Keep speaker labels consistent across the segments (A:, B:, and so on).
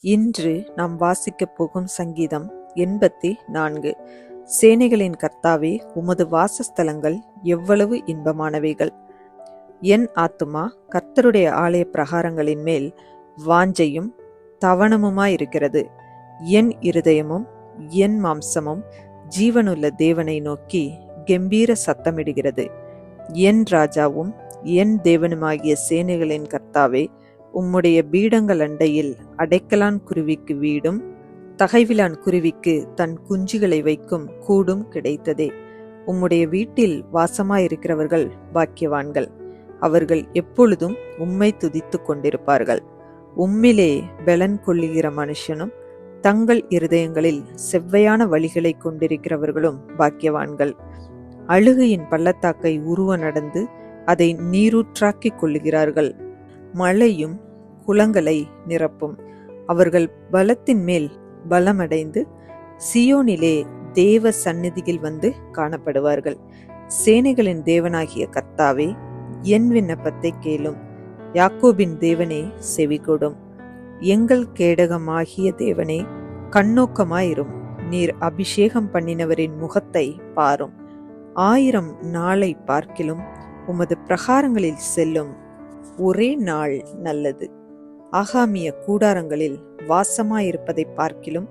A: இன்று நாம் வாசிக்கப் போகும் சங்கீதம் 84. சேனைகளின் கர்த்தாவே, உமது வாசஸ்தலங்கள் எவ்வளவு இன்பமானவைகள்! என் ஆத்துமா கர்த்தருடைய ஆலய பிரகாரங்களின் மேல் வாஞ்சையும் தவணமுமாயிருக்கிறது. என் இருதயமும் என் மாம்சமும் ஜீவனுள்ள தேவனை நோக்கி கெம்பீர சத்தமிடுகிறது. என் ராஜாவும் என் தேவனுமாகிய சேனைகளின் கர்த்தாவே, உம்முடைய பீடங்கள் அண்டையில் அடைக்கலான் குருவிக்கு வீடும் தகைவிலான் குருவிக்கு தன் குஞ்சுகளை வைக்கும் கூடும் கிடைத்ததே. உம்முடைய வீட்டில் வாசமாயிருக்கிறவர்கள் பாக்கியவான்கள். அவர்கள் எப்பொழுதும் உம்மை துதித்து கொண்டிருப்பார்கள். உம்மிலே பலன் கொள்ளுகிற மனுஷனும் தங்கள் இருதயங்களில் செவ்வையான வழிகளை கொண்டிருக்கிறவர்களும் பாக்கியவான்கள். அழுகையின் பள்ளத்தாக்கை உருவ நடந்து அதை நீரூற்றாக்கிக் கொள்ளுகிறார்கள். மழையும் குளங்களை நிரப்பும். அவர்கள் பலத்தின் மேல் பலமடைந்து சியோனிலே தேவ சந்நிதியில் வந்து காணப்படுவார்கள். சேனைகளின் தேவனாகிய கர்த்தாவே, என் விண்ணப்பத்தை கேளும். யாக்கோபின் தேவனே, செவிகொடும். எங்கள் கேடகமாகிய தேவனே, கண்ணோக்கமாயிரும். நீர் அபிஷேகம் பண்ணினவரின் முகத்தை பாரும். 1000 நாளை பார்க்கிலும் உமது பிரகாரங்களில் செல்லும் ஒரே நாள் நல்லது. ஆகாமிய கூடாரங்களில் வாசமாயிருப்பதை பார்க்கிலும்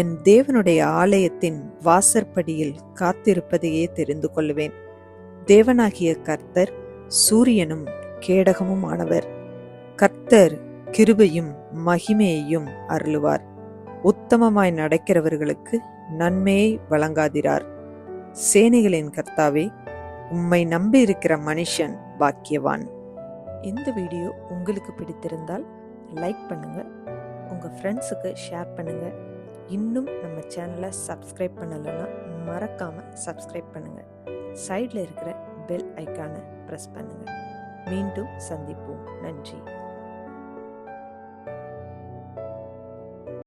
A: என் தேவனுடைய ஆலயத்தின் வாசற்படியில் காத்திருப்பதையே தெரிந்து கொள்வேன். தேவனாகிய கர்த்தர் சூரியனும் கேடகமும் ஆனவர். கர்த்தர் கிருபையும் மகிமையையும் அருளுவார். உத்தமமாய் நடக்கிறவர்களுக்கு நன்மையை வழங்காதிரார். சேனைகளின் கர்த்தாவே, உம்மை நம்பி இருக்கிற மனுஷன் பாக்கியவான். இந்த வீடியோ உங்களுக்கு பிடித்திருந்தால் லைக் பண்ணுங்க, உங்க ஃப்ரெண்ட்ஸுக்கு ஷேர் பண்ணுங்க. இன்னும் நம்ம சேனலை சப்ஸ்கிரைப் பண்ணலைன்னா மறக்காம சப்ஸ்கிரைப் பண்ணுங்க. சைடில் இருக்கிற பெல் ஐக்கானை ப்ரெஸ் பண்ணுங்க. மீண்டும் சந்திப்போம். நன்றி.